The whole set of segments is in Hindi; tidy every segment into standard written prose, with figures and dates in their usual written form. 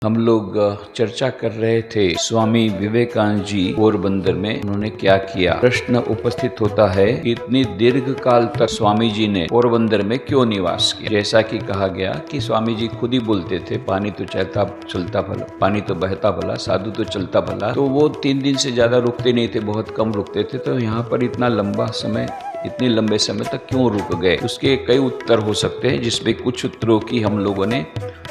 हम लोग चर्चा कर रहे थे स्वामी विवेकानंद जी पोरबंदर में उन्होंने क्या किया। प्रश्न उपस्थित होता है कि इतनी दीर्घ काल तक स्वामी जी ने पोरबंदर में क्यों निवास किया। जैसा कि कहा गया कि स्वामी जी खुद ही बोलते थे, पानी तो चलता भला, पानी तो बहता भला, साधु तो चलता भला। तो वो 3 दिन से ज्यादा रुकते नहीं थे, बहुत कम रुकते थे। तो यहाँ पर इतना लंबा समय, इतने लंबे समय तक क्यों रुक गए, उसके कई उत्तर हो सकते हैं, जिसमें कुछ उत्तरों की हम लोगों ने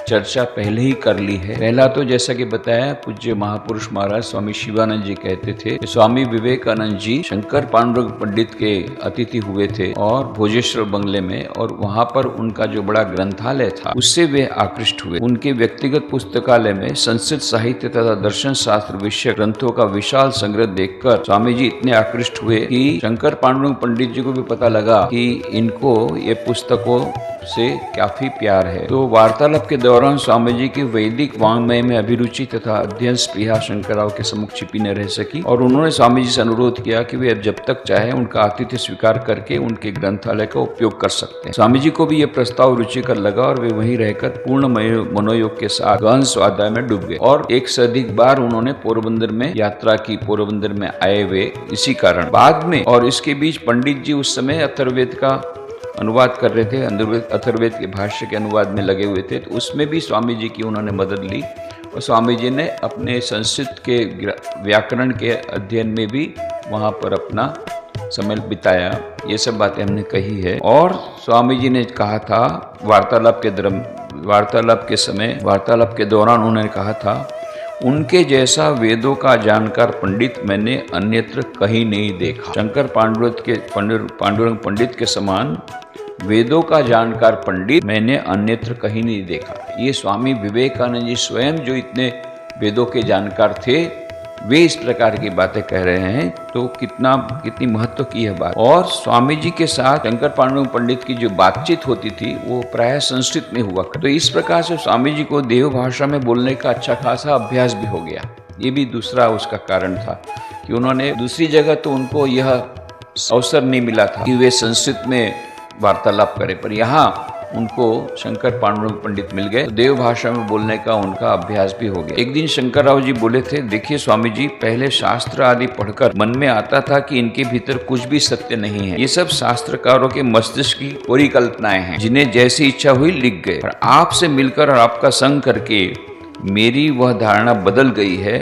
चर्चा पहले ही कर ली है। पहला तो जैसा कि बताया, पूज्य महापुरुष महाराज स्वामी शिवानंद जी कहते थे कि स्वामी विवेकानंद जी शंकर पांडुरंग पंडित के अतिथि हुए थे और भोजेश्वर बंगले में, और वहां पर उनका जो बड़ा ग्रंथालय था उससे वे आकृष्ट हुए। उनके व्यक्तिगत पुस्तकालय में संस्कृत साहित्य तथा दर्शन शास्त्र विषय ग्रंथों का विशाल संग्रह देखकर स्वामी जी इतने आकृष्ट हुए कि शंकर पांडुरंग पंडित जी को भी पता लगा कि इनको ये पुस्तकों से काफी प्यार है। तो वार्तालाप के दौरान स्वामी जी की वैदिक वांग्मय में अभिरुचि तथा अध्ययन स्पृहा शंकरराव के सम्मुख छिपी न रह सकी, और उन्होंने स्वामी जी से अनुरोध किया कि वे जब तक चाहे उनका आतिथ्य स्वीकार करके उनके ग्रंथालय का उपयोग कर सकते हैं। स्वामी जी को भी यह प्रस्ताव रुचिकर लगा और वे वहीं रहकर पूर्ण मनोयोग के साथ गहन स्वाध्याय में डूब गए, और एक से अधिक बार उन्होंने पोरबंदर में यात्रा की। पोरबंदर में आए वे इसी कारण। बाद में और इसके बीच पंडित जी उस समय अथर्ववेद का अनुवाद कर रहे थे, अथर्ववेद के भाष्य के अनुवाद में लगे हुए थे। तो उसमें भी स्वामी जी की उन्होंने मदद ली, और स्वामी जी ने अपने संस्कृत के व्याकरण के अध्ययन में भी वहाँ पर अपना समय बिताया। ये सब बातें हमने कही है। और स्वामी जी ने कहा था वार्तालाप के दौरान उन्होंने कहा था, उनके जैसा वेदों का जानकार पंडित मैंने अन्यत्र कहीं नहीं देखा। शंकर पांडुरंग पंडित के समान वेदों का जानकार पंडित मैंने अन्यत्र कहीं नहीं देखा। ये स्वामी विवेकानंद जी स्वयं जो इतने वेदों के जानकार थे, वे इस प्रकार की बातें कह रहे हैं। तो कितनी महत्व की है बात। और स्वामी जी के साथ शंकर पांडुरंग पंडित की जो बातचीत होती थी वो प्रायः संस्कृत में हुआ। तो इस प्रकार से स्वामी जी को देव भाषा में बोलने का अच्छा खासा अभ्यास भी हो गया। ये भी दूसरा उसका कारण था कि उन्होंने दूसरी जगह तो उनको यह अवसर नहीं मिला था कि वे संस्कृत में वार्तालाप करें, पर यहाँ उनको शंकर पांडुरंग पंडित मिल गए, तो देव भाषा में बोलने का उनका अभ्यास भी हो गया। एक दिन शंकरराव जी बोले थे, देखिए स्वामी जी, पहले शास्त्र आदि पढ़कर मन में आता था कि इनके भीतर कुछ भी सत्य नहीं है, ये सब शास्त्रकारों के मस्तिष्क की परिकल्पनाएं हैं, जिन्हें जैसी इच्छा हुई लिख गए। और आपसे मिलकर और आपका संग करके मेरी वह धारणा बदल गई है।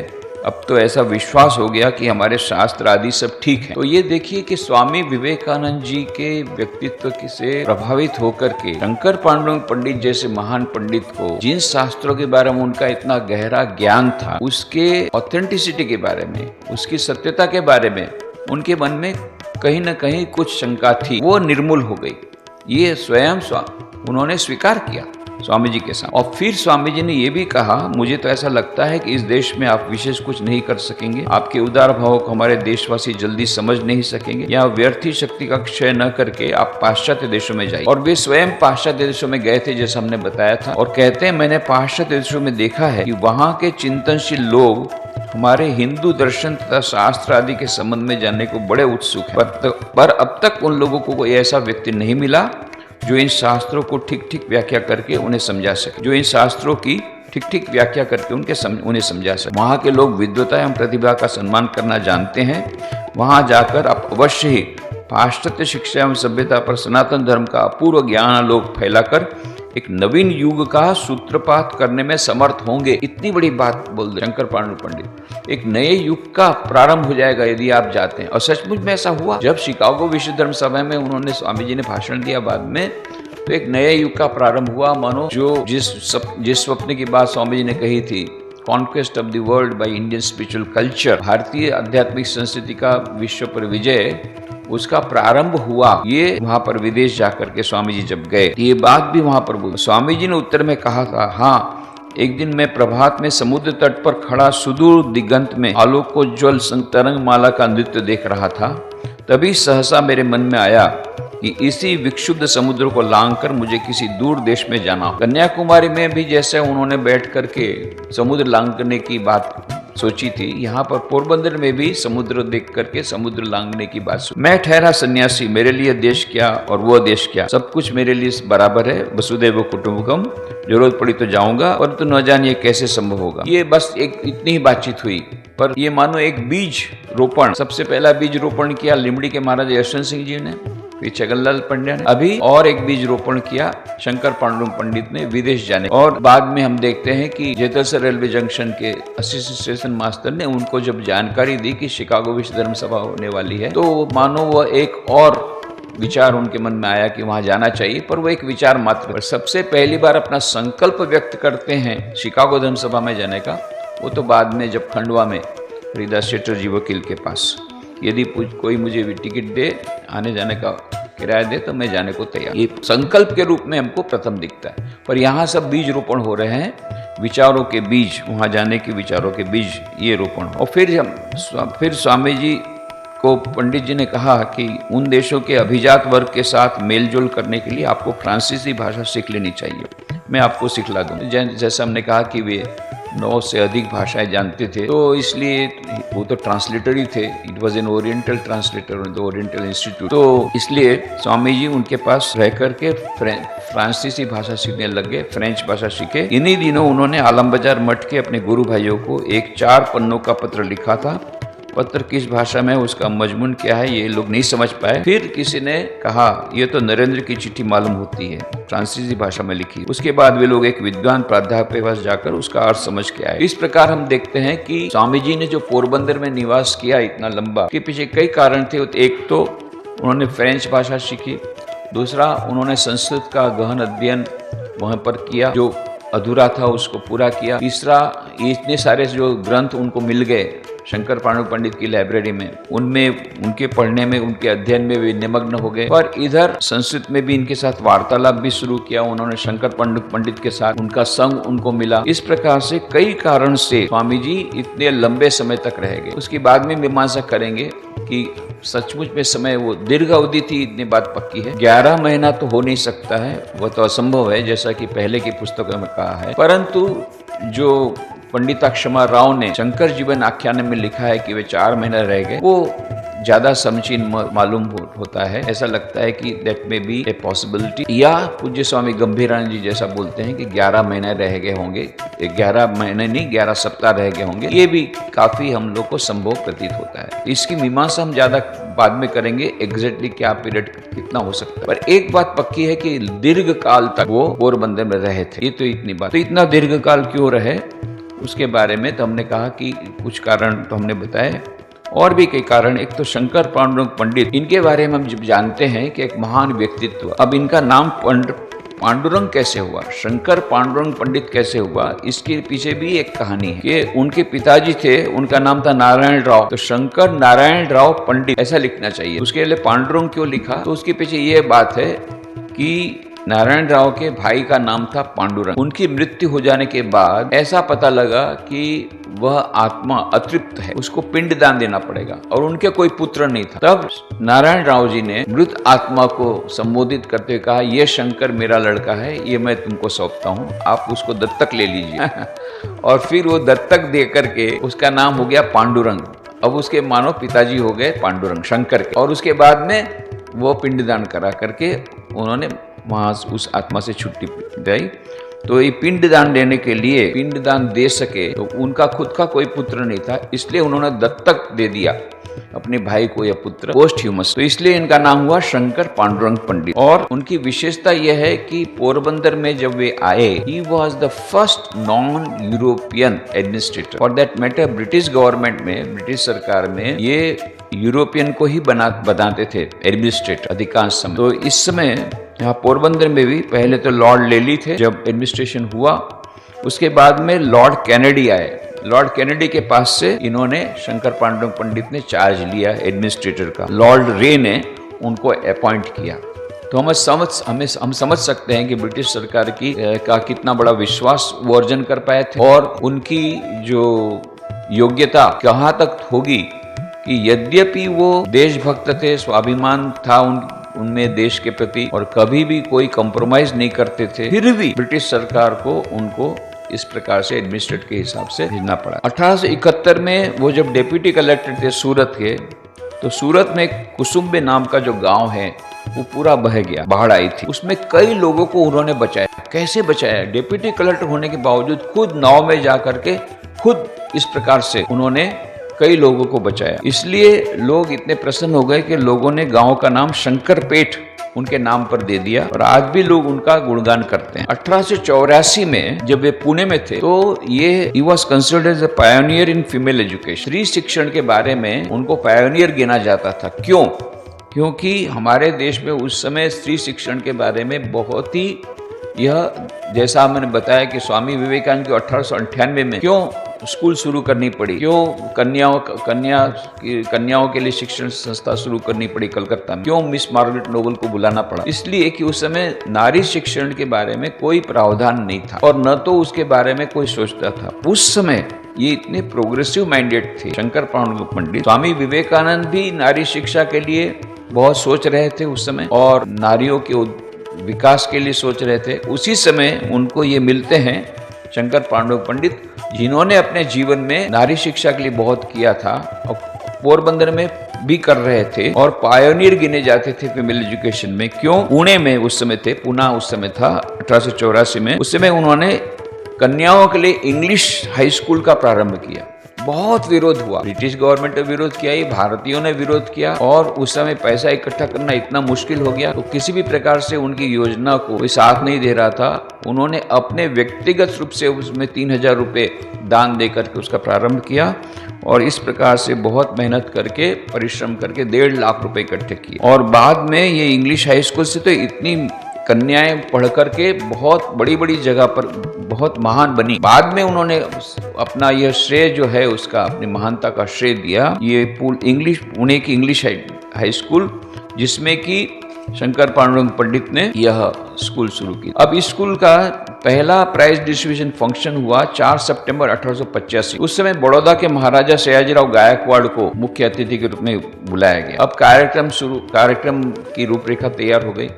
अब तो ऐसा विश्वास हो गया कि हमारे शास्त्र आदि सब ठीक है। तो ये देखिए कि स्वामी विवेकानंद जी के व्यक्तित्व से प्रभावित होकर के शंकर पांडुरंग पंडित जैसे महान पंडित को जिन शास्त्रों के बारे में उनका इतना गहरा ज्ञान था, उसके ऑथेंटिसिटी के बारे में, उसकी सत्यता के बारे में उनके मन में कहीं न कहीं कुछ शंका थी, वो निर्मूल हो गई। ये स्वयं उन्होंने स्वीकार किया स्वामी जी के साथ। और फिर स्वामी जी ने यह भी कहा, मुझे तो ऐसा लगता है कि इस देश में आप विशेष कुछ नहीं कर सकेंगे, आपके उदार भावों को हमारे देशवासी जल्दी समझ नहीं सकेंगे। यहाँ व्यर्थी शक्ति का क्षय न करके आप पाश्चात्य देशों में जाइए। और वे स्वयं पाश्चात्य देशों में गए थे, जैसा हमने बताया था। और कहते हैं, मैंने पाश्चात्य देशों में देखा है कि वहाँ के चिंतनशील लोग हमारे हिंदू दर्शन तथा शास्त्र आदि के संबंध में जानने को बड़े उत्सुक हैं, पर अब तक उन लोगों को कोई ऐसा व्यक्ति नहीं मिला जो इन शास्त्रों को ठीक व्याख्या करके उन्हें समझा सके, जो इन शास्त्रों की ठीक व्याख्या करके उन्हें समझा सके। वहाँ के लोग विद्वता एवं प्रतिभा का सम्मान करना जानते हैं। वहाँ जाकर आप अवश्य ही पाश्चात्य शिक्षा एवं सभ्यता पर सनातन धर्म का अपूर्व ज्ञानालोक फैलाकर एक नवीन युग का सूत्रपात करने में समर्थ होंगे। इतनी बड़ी बात बोल दे शंकर पांडुरंग पंडित। एक नए युग का प्रारंभ हो जाएगा यदि आप जाते हैं। और सचमुच में ऐसा हुआ। जब शिकागो विश्व धर्म सभा में उन्होंने स्वामी जी ने भाषण दिया बाद में, तो एक नए युग का प्रारंभ हुआ। मानो जो जिस स्वप्न की बात स्वामी जी ने कही थी, conquest of the world by Indian spiritual culture, भारतीय आध्यात्मिक संस्कृति का विश्व पर विजय, उसका प्रारंभ हुआ। ये वहां पर विदेश जाकर के स्वामी जी जब गए, ये बात भी वहां पर बोली। स्वामी जी ने उत्तर में कहा था, हाँ, एक दिन मैं प्रभात में समुद्र तट पर खड़ा सुदूर दिगंत में आलोकोज्वल तरंग माला का नृत्य देख रहा था। तभी सहसा मेरे मन में आया कि इसी विक्षुब्ध समुद्र को लांघकर मुझे किसी दूर देश में जाना हो। कन्याकुमारी में भी जैसे उन्होंने बैठ करके समुद्र लांघने की बात सोची थी। यहाँ पर पोरबंदर में भी समुद्र देख करके समुद्र लांघने की बात सुनी। मैं ठहरा सन्यासी, मेरे लिए देश क्या और वो देश क्या, सब कुछ मेरे लिए बराबर है। वसुदैव कुटुंबकम, जरूरत पड़ी तो जाऊंगा, परंतु न जानिए कैसे संभव होगा। ये बस एक इतनी ही बातचीत हुई, पर ये मानो एक बीज रोपण, सबसे पहला बीज रोपण किया लिमड़ी के महाराज यशवंत सिंह जी ने, फिर छगनलाल पंड्या ने, अभी और एक बीज रोपण किया शंकर पांडुरंग पंडित ने विदेश जाने। और बाद में हम देखते हैं कि जेतलसर रेलवे जंक्शन के असिस्टेंट स्टेशन मास्टर ने उनको जब जानकारी दी कि शिकागो विश्व धर्म सभा होने वाली है, तो मानो वह एक और विचार उनके मन में आया कि वहां जाना चाहिए, पर वो एक विचार मात्र। पर सबसे पहली बार अपना संकल्प व्यक्त करते हैं शिकागो धर्म सभा में जाने का, वो तो बाद में जब खंडवा में हरिदास चटर्जी वकील के पास, यदि कोई मुझे टिकट दे, आने जाने का किराया दे, तो मैं जाने को तैयार। ये संकल्प के रूप में हमको प्रथम दिखता है। पर यहाँ सब बीज रोपण हो रहे हैं, विचारों के बीज, वहाँ जाने के विचारों के बीज ये रोपण। और फिर स्वामी जी को पंडित जी ने कहा कि उन देशों के अभिजात वर्ग के साथ मेलजोल करने के लिए आपको फ्रांसीसी भाषा सीख लेनी चाहिए, मैं आपको सिखला दूँ। जैसा हमने कहा कि वे 9 से अधिक भाषाएं जानते थे, तो इसलिए वो तो ट्रांसलेटर ही थे। It was an oriental translator the oriental institute, तो इसलिए स्वामी जी उनके पास रह करके फ्रांसीसी भाषा सीखने लग गए, फ्रेंच भाषा सीखे। इन्हीं दिनों उन्होंने आलम बाजार मठ के अपने गुरु भाइयों को एक 4 पन्नों का पत्र लिखा था। पत्र किस भाषा में, उसका मजमून क्या है, ये लोग नहीं समझ पाए। फिर किसी ने कहा ये तो नरेंद्र की चिट्ठी मालूम होती है, फ्रांसीसी भाषा में लिखी। उसके बाद वे लोग एक विद्वान प्राध्यापक के पास जाकर उसका अर्थ समझ के आए। इस प्रकार हम देखते हैं कि स्वामी जी ने जो पोरबंदर में निवास किया इतना लंबा, के पीछे कई कारण थे। एक तो उन्होंने फ्रेंच भाषा सीखी, दूसरा उन्होंने संस्कृत का गहन अध्ययन वहां पर किया, जो अधूरा था उसको पूरा किया। तीसरा, इतने सारे जो ग्रंथ उनको मिल गए शंकर पांडुरंग पंडित की लाइब्रेरी में, उनमें उनके पढ़ने में, उनके अध्ययन में वे निमग्न हो गए। और इधर संस्कृत में भी इनके साथ वार्तालाप भी शुरू किया उन्होंने शंकर पांडुरंग पंडित के साथ, उनका संग उनको मिला। इस प्रकार से कई कारण से स्वामी जी इतने लंबे समय तक रह गए। उसके बाद में मीमांसा करेंगे कि सचमुच में समय वो दीर्घ अवधि थी, इतनी बात पक्की है। 11 महीना तो हो नहीं सकता है, वह तो असंभव है, जैसा कि पहले की पुस्तकों में कहा है। परंतु जो पंडिताक्षमा राव ने शंकर जीवन आख्यान में लिखा है कि वे 4 महीने रह गए, वो ज्यादा समीचीन मालूम होता है। ऐसा लगता है कि दैट में बी ए पॉसिबिलिटी, या पूज्य स्वामी गंभीरानंद जी जैसा बोलते हैं कि 11 महीने रह गए होंगे, 11 महीने नहीं 11 सप्ताह रह गए होंगे। ये भी काफी हम लोग को संभव प्रतीत होता है। इसकी मीमांसा हम ज्यादा बाद में करेंगे, एग्जैक्टली क्या पीरियड कितना हो सकता है। पर एक बात पक्की है कि दीर्घ काल तक वो पोरबंदर में रहे थे। ये तो इतनी बात। तो इतना दीर्घ काल क्यों रहे, उसके बारे में तो हमने कहा कि कुछ कारण तो हमने बताए, और भी कई कारण। एक तो शंकर पांडुरंग पंडित, इनके बारे में हम जब जानते हैं कि एक महान व्यक्तित्व। अब इनका नाम पांडुरंग कैसे हुआ, शंकर पांडुरंग पंडित कैसे हुआ, इसके पीछे भी एक कहानी है कि उनके पिताजी थे, उनका नाम था नारायण राव, तो शंकर नारायण राव पंडित ऐसा लिखना चाहिए। उसके लिए पांडुरंग क्यों लिखा, तो उसके पीछे ये बात है कि नारायण राव के भाई का नाम था पांडुरंग। उनकी मृत्यु हो जाने के बाद ऐसा पता लगा कि वह आत्मा अतृप्त है, उसको पिंडदान देना पड़ेगा, और उनके कोई पुत्र नहीं था। तब नारायण राव जी ने मृत आत्मा को संबोधित करते हुए कहा, ये शंकर मेरा लड़का है, ये मैं तुमको सौंपता हूँ, आप उसको दत्तक ले लीजिए। और फिर वो दत्तक दे करके उसका नाम हो गया पांडुरंग। अब उसके मानो पिताजी हो गए पांडुरंग शंकर के। और उसके बाद में वो पिंडदान करा करके उन्होंने वहां उस आत्मा से छुट्टी दी। तो ये पिंडदान देने के लिए, पिंडदान दे सके, तो उनका खुद का कोई पुत्र नहीं था, इसलिए उन्होंने दत्तक दे दिया अपने भाई को या पुत्र, पोस्टह्यूमस। तो इसलिए इनका नाम हुआ शंकर पांडुरंग पंडित। और उनकी विशेषता यह है कि पोरबंदर में जब वे आए, he was the first non European administrator. For that matter British government में, ब्रिटिश सरकार में ये यूरोपियन को ही बनाते थे एडमिनिस्ट्रेटर अधिकांश समय। तो इस समय यहाँ पोरबंदर में भी पहले तो लॉर्ड लेली थे जब एडमिनिस्ट्रेशन हुआ, उसके बाद में लॉर्ड कैनेडी आए। लॉर्ड कैनेडी के पास से इन्होंने शंकर पांडुरंग पंडित ने चार्ज लिया एडमिनिस्ट्रेटर का। लॉर्ड रे ने उनको अपॉइंट किया। तो हम समझ सकते हैं कि ब्रिटिश सरकार का कितना बड़ा विश्वास वो अर्जन कर पाए थे, और उनकी जो योग्यता कहाँ तक होगी कि यद्यपि वो देशभक्त थे, स्वाभिमान था उनमें देश के प्रति, और कभी भी कोई कॉम्प्रोमाइज नहीं करते थे, फिर भी ब्रिटिश सरकार को उनको इस प्रकार से एडमिनिस्ट्रेट के हिसाब से भेजना पड़ा। 1871 में वो जब डिप्टी कलेक्टर थे सूरत के, तो सूरत में कुसुम्बे नाम का जो गांव है वो पूरा बह गया, बाढ़ आई थी। उसमें कई लोगों को उन्होंने बचाया। कैसे बचाया? डिप्टी कलेक्टर होने के बावजूद खुद नाव में जा करके खुद इस प्रकार से उन्होंने कई लोगों को बचाया। इसलिए लोग इतने प्रसन्न हो गए कि लोगों ने गांव का नाम शंकरपेट उनके नाम पर दे दिया और आज भी लोग उनका गुणगान करते हैं। 1884 में जब वे पुणे में थे तो he was considered as a pioneer in female education। स्त्री शिक्षण के बारे में उनको पायोनियर गिना जाता था। क्यों? क्योंकि हमारे देश में उस समय स्त्री शिक्षण के बारे में बहुत ही, यह जैसा मैंने बताया कि स्वामी विवेकानंद को 1898 में क्यों स्कूल शुरू करनी पड़ी, क्यों कन्याओं के लिए शिक्षण संस्था शुरू करनी पड़ी कलकत्ता में, क्यों मिस मार्गरेट नोबल को बुलाना पड़ा? इसलिए कि उस समय नारी शिक्षण के बारे में कोई प्रावधान नहीं था और न तो उसके बारे में कोई सोचता था। उस समय ये इतने प्रोग्रेसिव माइंडेड थे शंकर पांडुरंग पंडित। स्वामी विवेकानंद भी नारी शिक्षा के लिए बहुत सोच रहे थे उस समय और नारियों के विकास के लिए सोच रहे थे। उसी समय उनको ये मिलते हैं शंकर पांडुरंग पंडित, जिन्होंने अपने जीवन में नारी शिक्षा के लिए बहुत किया था और पोरबंदर में भी कर रहे थे और पायोनियर गिने जाते थे फीमेल एजुकेशन में। क्यों? पुणे में उस समय थे, पूना उस समय था 1884 में। उस समय उन्होंने कन्याओं के लिए इंग्लिश हाई स्कूल का प्रारंभ किया। बहुत विरोध हुआ, ब्रिटिश गवर्नमेंट ने विरोध किया, ये भारतीयों ने विरोध किया और उस समय पैसा इकट्ठा करना इतना मुश्किल हो गया तो किसी भी प्रकार से उनकी योजना को कोई साथ नहीं दे रहा था। उन्होंने अपने व्यक्तिगत रूप से उसमें 3000 रुपये दान दे करके उसका प्रारंभ किया और इस प्रकार से बहुत मेहनत करके, परिश्रम करके 1.5 लाख रुपए इकट्ठे किए। और बाद में ये इंग्लिश हाई स्कूल से तो इतनी कन्याएं पढ़ करके बहुत बड़ी बड़ी जगह पर बहुत महान बनी। बाद में उन्होंने अपना यह श्रेय जो है उसका, अपनी महानता का श्रेय दिया ये पुणे की इंग्लिश हाई स्कूल, जिसमें कि शंकर पांडुरंग पंडित ने यह स्कूल शुरू की। अब इस स्कूल का पहला प्राइज डिस्ट्रीब्यूशन फंक्शन हुआ 4 सितंबर 1885। उस समय बड़ौदा के महाराजा सयाजीराव गायकवाड़ को मुख्य अतिथि के रूप में बुलाया गया। अब कार्यक्रम की रूपरेखा तैयार हो गई।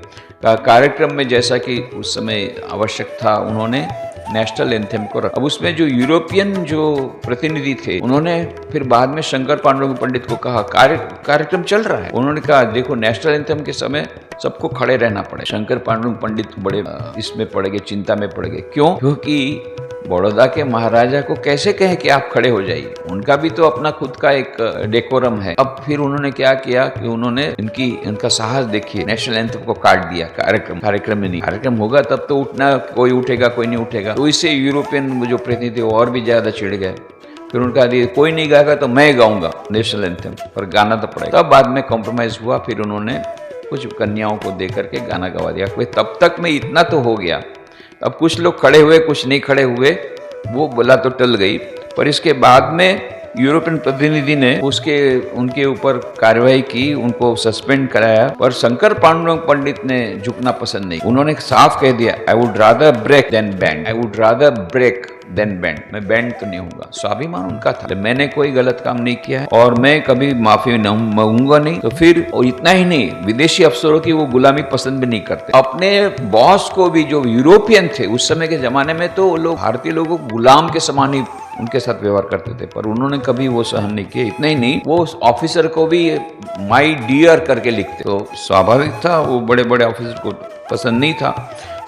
कार्यक्रम में जैसा कि उस समय आवश्यक था, उन्होंने नेशनल एंथम को रखा। अब उसमें जो यूरोपियन जो प्रतिनिधि थे, उन्होंने फिर बाद में शंकर पांडुरंग पंडित को कहा, कार्यक्रम चल रहा है, उन्होंने कहा देखो नेशनल एंथम के समय सबको खड़े रहना पड़े। शंकर पांडुरंग पंडित बड़े इसमें पड़ गए, चिंता में पड़ गए। क्यों? क्योंकि बड़ौदा के महाराजा को कैसे कहें कि आप खड़े हो जाइए, उनका भी तो अपना खुद का एक डेकोरम है। अब फिर उन्होंने क्या किया कि उन्होंने इनका साहस देखिए, नेशनल एंथम को काट दिया। कार्यक्रम में नहीं, कार्यक्रम होगा तब तो उठना, कोई उठेगा कोई नहीं उठेगा। तो इससे यूरोपियन जो प्रतिनिधि और भी ज्यादा चिढ़ गए। फिर उनका कोई नहीं गाएगा तो मैं गाऊंगा नेशनल एंथम, पर गाना तो पड़ेगा। तब बाद में कॉम्प्रोमाइज हुआ, फिर उन्होंने कुछ कन्याओं को दे करके गाना गवा दिया। तब तक में इतना तो हो गया। अब कुछ लोग खड़े हुए, कुछ नहीं खड़े हुए, वो बोला तो टल गई। पर इसके बाद में यूरोपियन प्रतिनिधि ने उनके ऊपर कार्रवाई की, उनको सस्पेंड कराया। पर शंकर पांडुरंग पंडित ने झुकना पसंद नहीं। उन्होंने साफ कह दिया, I would rather break than bend, I would rather break than bend, मैं बैंड तो नहीं हूँगा। स्वाभिमान उनका था, मैंने कोई गलत काम नहीं किया है और मैं कभी माफी मांगूंगा नहीं। तो फिर इतना ही नहीं, विदेशी अफसरों की वो गुलामी पसंद भी नहीं करते। अपने बॉस को भी, जो यूरोपियन थे उस समय के जमाने में, तो लोग भारतीय लोगों को गुलाम के समान ही उनके साथ व्यवहार करते थे, पर उन्होंने कभी वो सहन नहीं किया। इतना ही नहीं, वो ऑफिसर को भी माई डियर करके लिखते। तो स्वाभाविक था, वो बड़े बड़े ऑफिसर को पसंद नहीं था।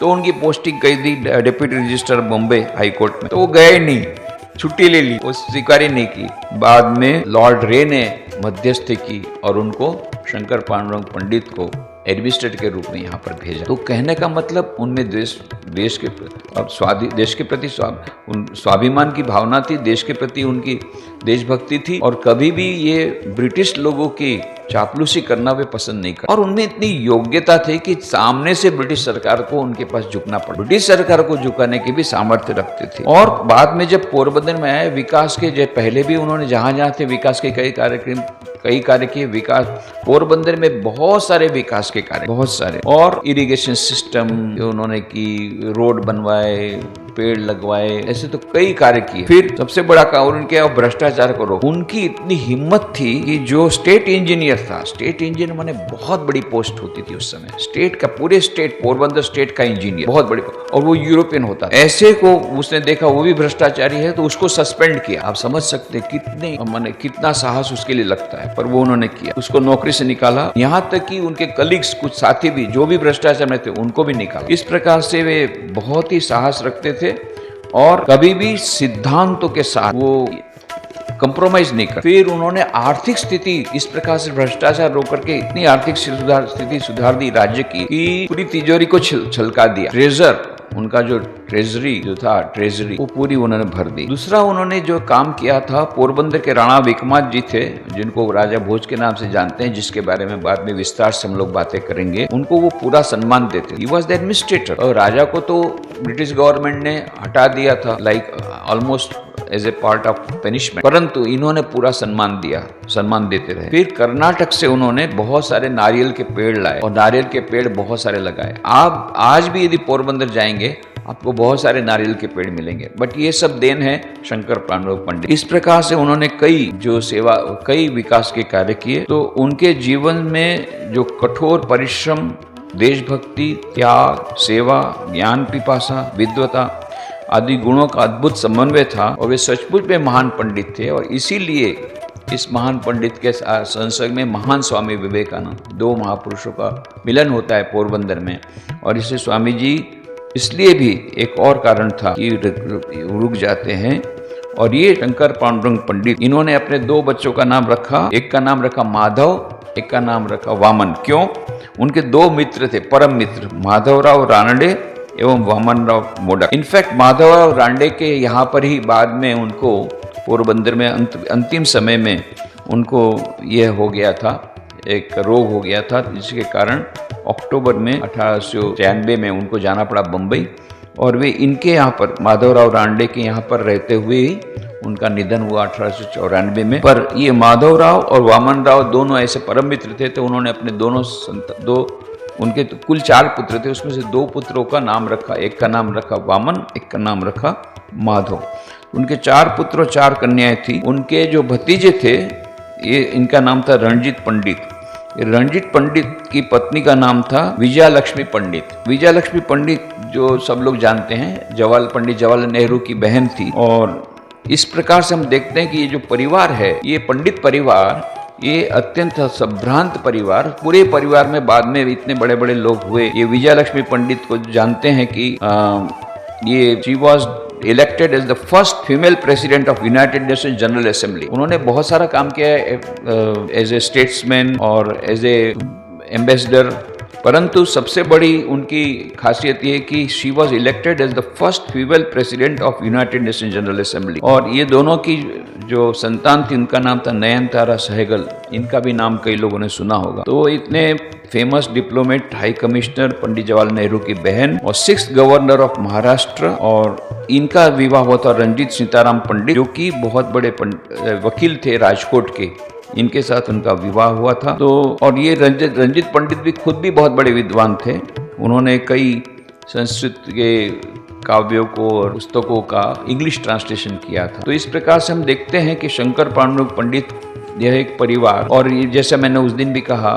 तो उनकी पोस्टिंग कही थी deputy registrar Bombay high court में, तो वो गए नहीं, छुट्टी ले ली, वो स्वीकार ही नहीं की। बाद में लॉर्ड रे ने मध्यस्थी की और उनको शंकर पांडुरंग पंडित को एडमिनिस्ट्रेटर के रूप में यहाँ पर भेजा। तो कहने का मतलब उनमें देश के प्रति स्वाभिमान की भावना थी, देश के प्रति उनकी देशभक्ति थी और कभी भी ये ब्रिटिश लोगों की चापलूसी करना वे पसंद नहीं करते। और उनमें इतनी योग्यता थी कि सामने से ब्रिटिश सरकार को उनके पास झुकना पड़ा, ब्रिटिश सरकार को झुकाने की भी सामर्थ्य रखते थे। और बाद में जब पोरबंदर में आए, विकास के जो पहले भी उन्होंने जहां थे विकास के कई कार्य किए। विकास पोरबंदर में बहुत सारे विकास के कार्य, बहुत सारे, और इरिगेशन सिस्टम जो उन्होंने की, रोड बनवाए, पेड़ लगवाए, ऐसे तो कई कार्य किए। फिर सबसे बड़ा कारण क्या, भ्रष्टाचार को रोक। उनकी इतनी हिम्मत थी कि जो स्टेट इंजीनियर था, स्टेट इंजीनियर माने बहुत बड़ी पोस्ट होती थी उस समय, स्टेट का, पूरे स्टेट पोरबंदर स्टेट का इंजीनियर, बहुत बड़ी, और वो यूरोपियन होता, ऐसे को उसने देखा वो भी भ्रष्टाचारी है तो उसको सस्पेंड किया। आप समझ सकते कितने माने कितना साहस उसके लिए लगता है, पर वो उन्होंने किया, उसको नौकरी से निकाला। यहाँ तक कि उनके कलीग्स कुछ साथी भी जो भी भ्रष्टाचार में थे उनको भी निकाला। इस प्रकार से वे बहुत ही साहस रखते थे और कभी भी सिद्धांतों के साथ वो कंप्रोमाइज नहीं कर। फिर उन्होंने आर्थिक स्थिति इस प्रकार से भ्रष्टाचार रोक करके इतनी आर्थिक स्थिति सुधार दी राज्य की कि पूरी तिजोरी को छलका दिया। ट्रेजर उनका जो ट्रेजरी जो था ट्रेजरी वो पूरी उन्होंने भर दी। दूसरा उन्होंने जो काम किया था, पोरबंदर के राणा विक्रमादित्य जी थे जिनको राजा भोज के नाम से जानते हैं, जिसके बारे में बाद में विस्तार से हम लोग बातें करेंगे। उनको वो पूरा सम्मान देते। He was the administrator. और राजा को तो ब्रिटिश गवर्नमेंट ने हटा दिया था like almost as a part of punishment, परंतु इन्होंने पूरा सम्मान देते रहे। फिर कर्नाटक से उन्होंने बहुत सारे नारियल के पेड़ लाए और नारियल के पेड़ बहुत सारे लगाए। आप आज भी यदि पोरबंदर जाएंगे आपको बहुत सारे नारियल के पेड़ मिलेंगे, बट ये सब देन है शंकर पांडुरंग पंडित। इस प्रकार से उन्होंने कई विकास के कार्य किए। तो उनके जीवन में जो कठोर परिश्रम, देशभक्ति, त्याग, सेवा, ज्ञान पिपासा, विद्वता आदि गुणों का अद्भुत समन्वय था और वे सचमुच में महान पंडित थे। और इसीलिए इस महान पंडित के संसर्ग में महान स्वामी विवेकानंद, दो महापुरुषों का मिलन होता है पोरबंदर में। और इसे स्वामी जी इसलिए भी एक और कारण था कि रुक जाते हैं। और ये शंकर पांडुरंग पंडित, इन्होंने अपने दो बच्चों का नाम रखा, एक का नाम रखा माधव, एक का नाम रखा वामन। क्यों? उनके दो मित्र थे, परम मित्र, माधवराव रानडे एवं वामन राव मोडक। इनफैक्ट माधवराव रानडे के यहाँ पर ही बाद में उनको पोरबंदर में अंतिम समय में उनको यह हो गया था, एक रोग हो गया था, जिसके कारण अक्टूबर में 1893 में उनको जाना पड़ा बम्बई। और वे इनके यहाँ पर माधवराव रानडे के यहाँ पर रहते हुए ही उनका निधन हुआ 1894 में। पर ये माधवराव और वामन राव दोनों ऐसे परम मित्र थे, तो उन्होंने अपने उनके तो कुल 4 पुत्र थे, उसमें से 2 पुत्रों का नाम रखा, एक का नाम रखा वामन, एक का नाम रखा माधव। उनके 4 पुत्र और 4 कन्याएं थी। उनके जो भतीजे थे, ये इनका नाम था रणजीत पंडित। रणजीत पंडित की पत्नी का नाम था विजया लक्ष्मी पंडित। विजया लक्ष्मी पंडित जो सब लोग जानते हैं, जवाहरलाल नेहरू की बहन थी। और इस प्रकार से हम देखते हैं कि ये जो परिवार है, ये पंडित परिवार, ये अत्यंत संभ्रांत परिवार, पूरे परिवार में बाद में इतने बड़े बड़े लोग हुए। ये विजया लक्ष्मी पंडित को जानते हैं कि ये she was elected as the first female president of United Nations General Assembly. उन्होंने बहुत सारा काम किया है एज ए स्टेट्समैन और एज ए एम्बेसडर, परंतु सबसे बड़ी उनकी खासियत ये कि she was elected as the first female president of United Nations General Assembly. और ये दोनों की जो संतान थी उनका नाम था नयनतारा सहगल। इनका भी नाम कई लोगों ने सुना होगा। तो इतने famous diplomat, high commissioner, Pandit Jawaharlal Nehru की बहन और 6th गवर्नर ऑफ महाराष्ट्र। और इनका विवाह हुआ था रंजीत सीताराम पंडित, जो कि बहुत बड़े वकील थे राजकोट के, इनके साथ उनका विवाह हुआ था। तो और ये रंजीत पंडित भी खुद भी बहुत बड़े विद्वान थे। उन्होंने कई संस्कृत के काव्यों को और पुस्तकों का इंग्लिश ट्रांसलेशन किया था। तो इस प्रकार से हम देखते हैं कि शंकर पांडुरंग पंडित यह एक परिवार, और ये जैसे मैंने उस दिन भी कहा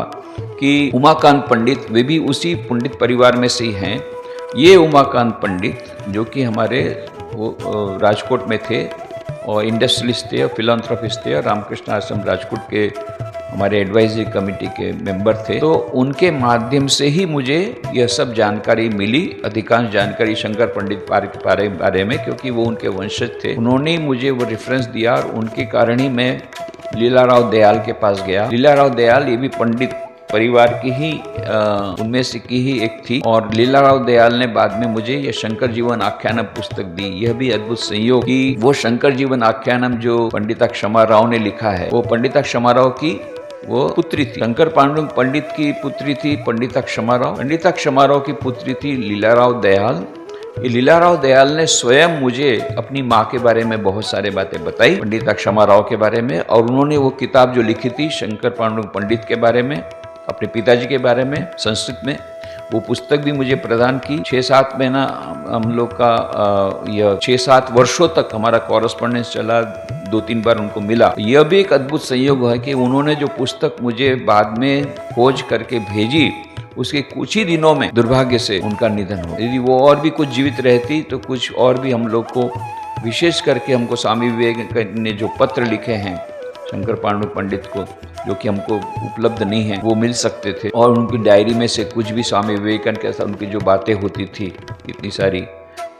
कि उमाकांत पंडित, वे भी उसी पंडित परिवार में से ही हैं। ये उमाकांत पंडित जो कि हमारे राजकोट में थे और इंडस्ट्रियलिस्ट थे और फिलैंथ्रोपिस्ट थे और रामकृष्ण आश्रम राजकोट के हमारे एडवाइजरी कमेटी के मेंबर थे। तो उनके माध्यम से ही मुझे यह सब जानकारी मिली, अधिकांश जानकारी शंकर पंडित के बारे में, क्योंकि वो उनके वंशज थे। उन्होंने मुझे वो रेफरेंस दिया और उनके कारण ही मैं लीलाराव दयाल के पास गया। लीलाराव दयाल ये भी पंडित परिवार की ही उनमें से की ही एक थी। और लीलाराव दयाल ने बाद में मुझे ये शंकर जीवन आख्यानम पुस्तक दी। यह भी अद्भुत संयोग कि वो शंकर जीवन आख्यानम जो पंडिता क्षमा राव ने लिखा है, वो पंडिता क्षमा राव की वो पुत्री थी। शंकर पांडुरंग पंडित की पुत्री थी पंडिता क्षमा राव। पंडिता क्षमा राव की पुत्री थी लीलाराव दयाल। ये लीलाराव दयाल ने स्वयं मुझे अपनी माँ के बारे में बहुत सारे बातें बताई, पंडिता क्षमा राव के बारे में। और उन्होंने वो किताब जो लिखी थी शंकर पांडुरंग पंडित के बारे में, अपने पिताजी के बारे में संस्कृत में, वो पुस्तक भी मुझे प्रदान की। 6-7 महीना हम लोग का यह 6-7 वर्षों तक हमारा कॉरेस्पॉन्डेंस चला, 2-3 बार उनको मिला। यह भी एक अद्भुत संयोग है कि उन्होंने जो पुस्तक मुझे बाद में खोज करके भेजी, उसके कुछ ही दिनों में दुर्भाग्य से उनका निधन हो। यदि वो और भी कुछ जीवित रहती तो कुछ और भी हम लोग को, विशेष करके हमको स्वामी विवेकानंद ने जो पत्र लिखे हैं शंकर पांडुरंग पंडित को, जो कि हमको उपलब्ध नहीं है, वो मिल सकते थे। और उनकी डायरी में से कुछ भी स्वामी विवेकानंद के साथ उनकी जो बातें होती थी इतनी सारी,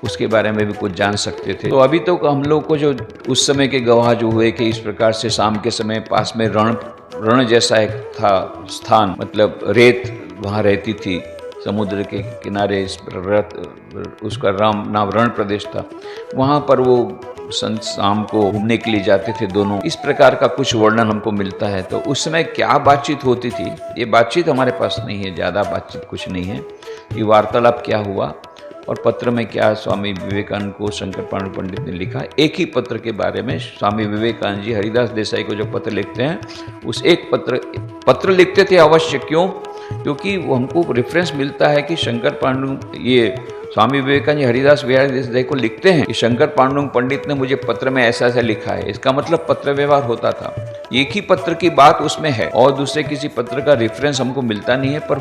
उसके बारे में भी कुछ जान सकते थे। तो अभी तो हम लोग को जो उस समय के गवाह जो हुए कि इस प्रकार से शाम के समय पास में रण जैसा एक था स्थान, मतलब रेत वहाँ रहती थी समुद्र के किनारे, उसका नाम रण प्रदेश था। वहाँ पर वो संत शाम को घूमने के लिए जाते थे दोनों। इस प्रकार का कुछ वर्णन हमको मिलता है। तो उस समय क्या बातचीत होती थी, ये बातचीत हमारे पास नहीं है, ज़्यादा बातचीत कुछ नहीं है। ये वार्तालाप क्या हुआ और पत्र में क्या स्वामी विवेकानंद को शंकर पांडुरंग पंडित ने लिखा, एक ही पत्र के बारे में स्वामी विवेकानंद जी हरिदास देसाई को जो पत्र लिखते हैं, उस एक पत्र लिखते थे अवश्य। क्यों? क्योंकि वो हमको रेफरेंस मिलता है कि शंकर पांडुरंग, ये स्वामी विवेकानंद जी हरिदास देसाई को लिखते हैं कि शंकर पांडुरंग पंडित ने मुझे पत्र में ऐसा ऐसा लिखा है। इसका मतलब पत्र व्यवहार होता था। एक ही पत्र की बात उसमें है और दूसरे किसी पत्र का रेफरेंस हमको मिलता नहीं है, पर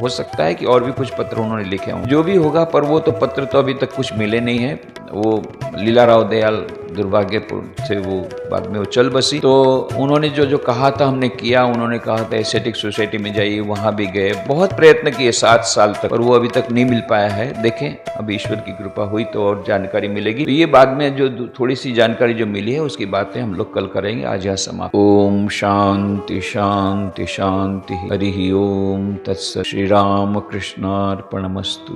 हो सकता है कि और भी कुछ पत्र उन्होंने लिखे हों, जो भी होगा। पर वो तो पत्र तो अभी तक कुछ मिले नहीं है। वो लीलाराव दयाल दुर्भाग्यपुर से वो बाद में वो चल बसी। तो उन्होंने जो कहा था हमने किया। उन्होंने कहा था एस्थेटिक सोसाइटी में जाइए, वहाँ भी गए, बहुत प्रयत्न किए 7 साल तक, पर वो अभी तक नहीं मिल पाया है। देखें अब ईश्वर की कृपा हुई तो और जानकारी मिलेगी। तो ये बाद में जो थोड़ी सी जानकारी जो मिली है उसकी बातें हम लोग कल करेंगे। आज यहाँ समाप्त। ओम शांति शांति शांति। हरि ओम तत्सत्। श्री राम कृष्णार्पणमस्तु।